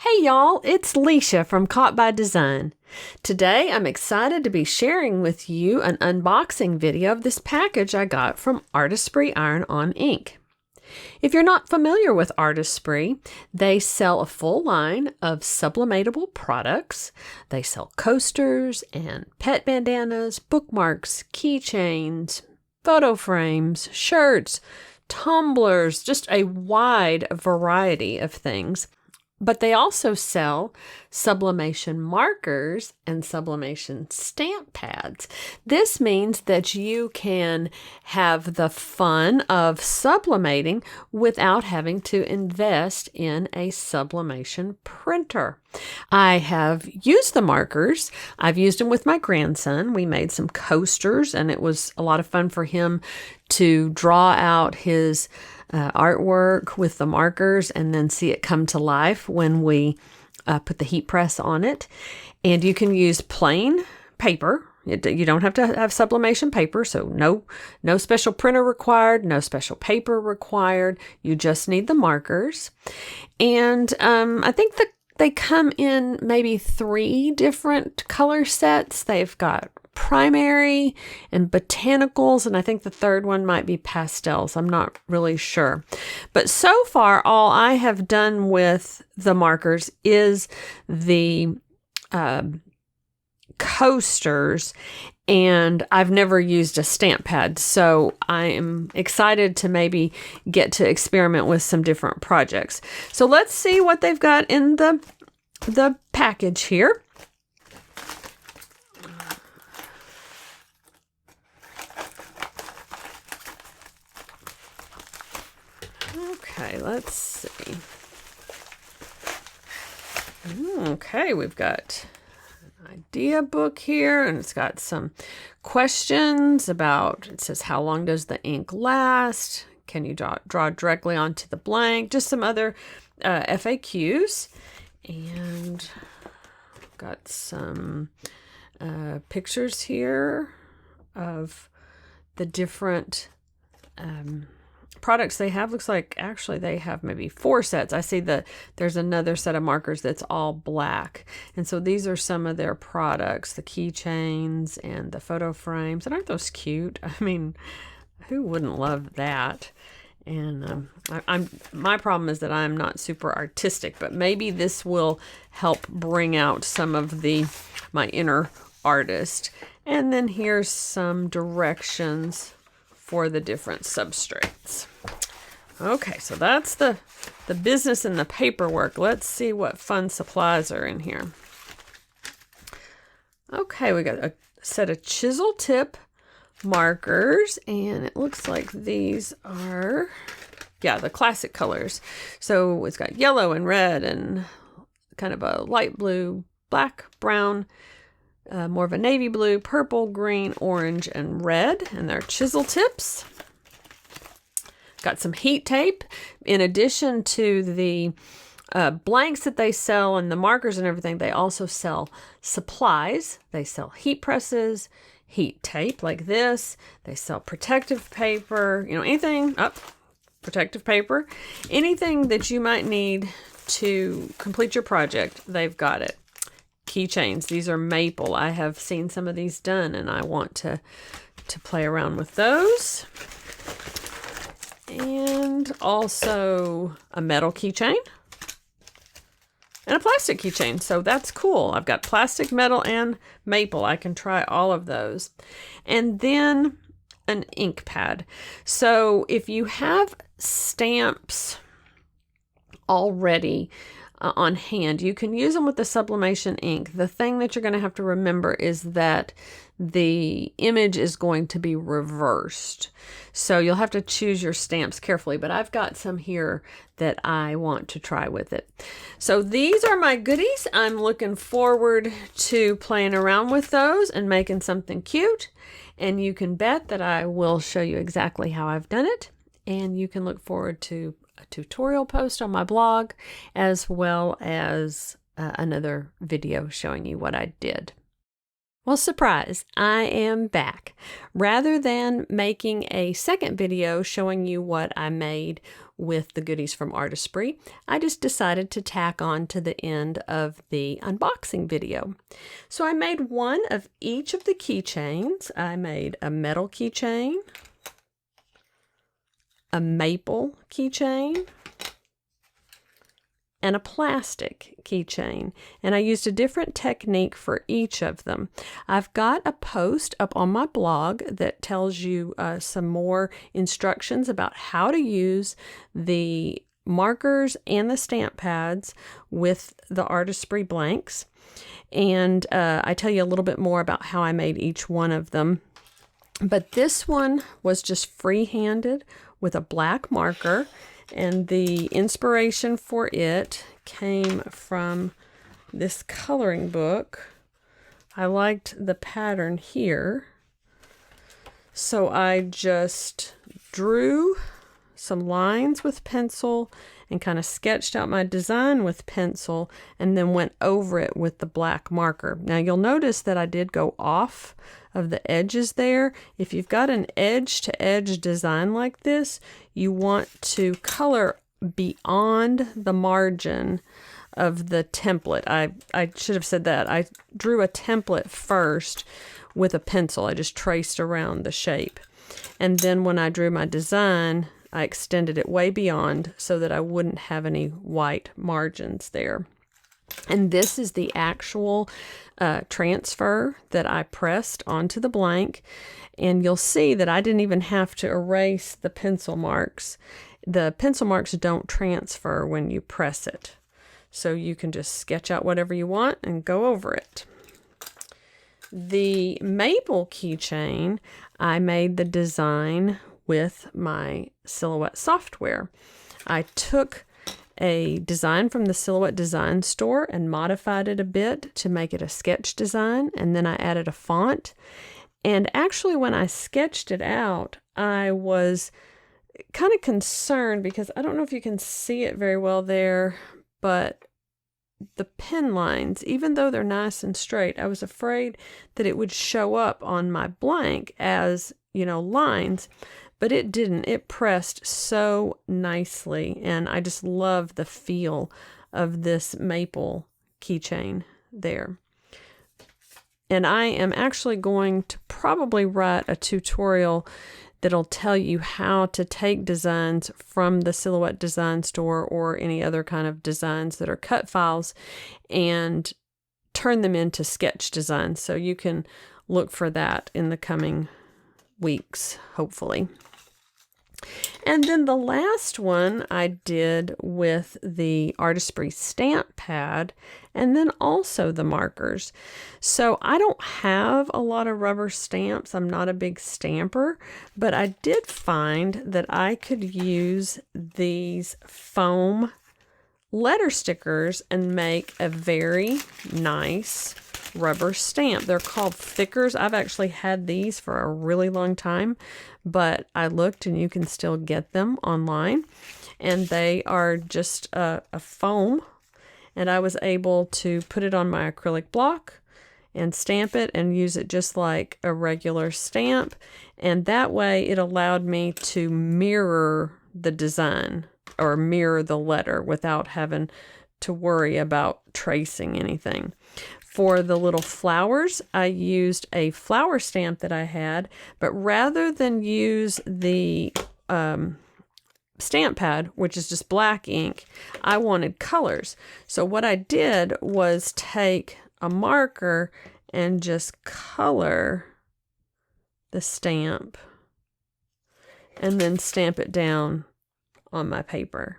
Hey y'all, it's Leisha from Caught by Design. Today I'm excited to be sharing with you an unboxing video of this package I got from Artesprix Iron-On Ink. If you're not familiar with Artesprix, they sell a full line of sublimatable products. They sell coasters and pet bandanas, bookmarks, keychains, photo frames, shirts, tumblers, just a wide variety of things. But they also sell sublimation markers and sublimation stamp pads. This means that you can have the fun of sublimating without having to invest in a sublimation printer. I have used the markers. I've used them with my grandson. We made some coasters, and it was a lot of fun for him to draw out his artwork with the markers and then see it come to life when we put the heat press on it. And you can use plain paper. You don't have to have sublimation paper, so no special printer required, no special paper required. You just need the markers. And I think they come in maybe 3 different color sets. They've got primary and botanicals, and I think the third one might be pastels. I'm not really sure. But so far, all I have done with the markers is the coasters, and I've never used a stamp pad. So I am excited to maybe get to experiment with some different projects. So let's see what they've got in the package here. Okay, let's see. Okay, we've got an idea book here, and it's got some questions about, it says, how long does the ink last? Can you draw directly onto the blank? Just some other FAQs. And got some pictures here of the different products they have. Looks like actually they have maybe 4 sets. I see that there's another set of markers that's all black. And so these are some of their products, the keychains and the photo frames. And aren't those cute? I mean, who wouldn't love that? And my problem is that I'm not super artistic, but maybe this will help bring out some of my inner artist. And then here's some directions for the different substrates. Okay, so that's the business and the paperwork. Let's see what fun supplies are in here. Okay, we got a set of chisel tip markers, and it looks like these are, yeah, the classic colors. So it's got yellow and red and kind of a light blue, black, brown, more of a navy blue, purple, green, orange, and red, and they're chisel tips. Got some heat tape. In addition to the blanks that they sell and the markers and everything, they also sell supplies. They sell heat presses, heat tape like this. They sell protective paper, anything, protective paper. Anything that you might need to complete your project, they've got it. Keychains. These are maple. I have seen some of these done, and I want to play around with those. And also a metal keychain and a plastic keychain. So that's cool. I've got plastic, metal, and maple. I can try all of those. And then an ink pad. So if you have stamps already on hand, you can use them with the sublimation ink. The thing that you're going to have to remember is that the image is going to be reversed. So you'll have to choose your stamps carefully, but I've got some here that I want to try with it. So these are my goodies. I'm looking forward to playing around with those and making something cute. And you can bet that I will show you exactly how I've done it. And you can look forward to a tutorial post on my blog, as well as another video showing you what I did. Well, surprise, I am back. Rather than making a second video showing you what I made with the goodies from Artesprix, I just decided to tack on to the end of the unboxing video. So I made one of each of the keychains. I made a metal keychain, a maple keychain, and a plastic keychain, and I used a different technique for each of them. I've got a post up on my blog that tells you some more instructions about how to use the markers and the stamp pads with the Artesprix blanks, and I tell you a little bit more about how I made each one of them. But this one was just free-handed with a black marker, and the inspiration for it came from this coloring book. I liked the pattern here, so I just drew some lines with pencil and kind of sketched out my design with pencil and then went over it with the black marker. Now you'll notice that I did go off of the edges there. If you've got an edge-to-edge design like this, you want to color beyond the margin of the template. I should have said that. I drew a template first with a pencil. I just traced around the shape. And then when I drew my design, I extended it way beyond so that I wouldn't have any white margins there. And this is the actual transfer that I pressed onto the blank. And you'll see that I didn't even have to erase the pencil marks. The pencil marks don't transfer when you press it. So you can just sketch out whatever you want and go over it. The maple keychain, I made the design with my Silhouette software. I took a design from the Silhouette Design Store and modified it a bit to make it a sketch design, and then I added a font. And actually when I sketched it out, I was kind of concerned because I don't know if you can see it very well there, but the pen lines, even though they're nice and straight, I was afraid that it would show up on my blank as, you know, lines. But it didn't. It pressed so nicely, and I just love the feel of this maple keychain there. And I am actually going to probably write a tutorial that'll tell you how to take designs from the Silhouette Design Store or any other kind of designs that are cut files and turn them into sketch designs. So you can look for that in the coming weeks, hopefully. And then the last one I did with the Artesprix stamp pad and then also the markers. So I don't have a lot of rubber stamps. I'm not a big stamper, but I did find that I could use these foam letter stickers and make a very nice rubber stamp. They're called thickers. I've actually had these for a really long time, but I looked and you can still get them online, and they are just a foam, and I was able to put it on my acrylic block and stamp it and use it just like a regular stamp, and that way it allowed me to mirror the design or mirror the letter without having to worry about tracing anything. For the little flowers, I used a flower stamp that I had, but rather than use the stamp pad, which is just black ink, I wanted colors. So what I did was take a marker and just color the stamp and then stamp it down on my paper.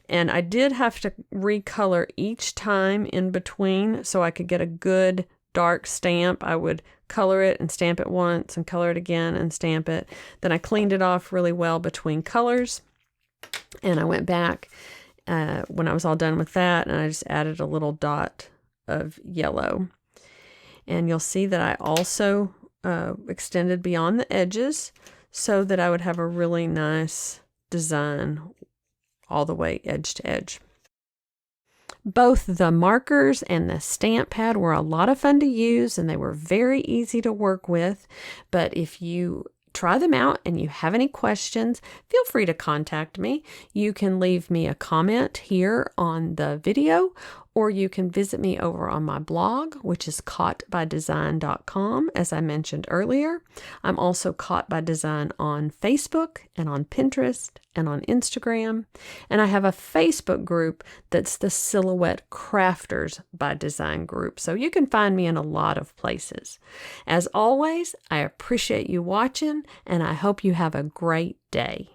And I did have to recolor each time in between so I could get a good dark stamp. I would color it and stamp it once and color it again and stamp it. Then I cleaned it off really well between colors. And I went back when I was all done with that, and I just added a little dot of yellow. And you'll see that I also extended beyond the edges so that I would have a really nice design all the way edge to edge. Both the markers and the stamp pad were a lot of fun to use, and they were very easy to work with. But if you try them out and you have any questions, feel free to contact me. You can leave me a comment here on the video, or you can visit me over on my blog, which is caughtbydesign.com, as I mentioned earlier. I'm also Caught by Design on Facebook and on Pinterest and on Instagram. And I have a Facebook group that's the Silhouette Crafters by Design group. So you can find me in a lot of places. As always, I appreciate you watching, and I hope you have a great day.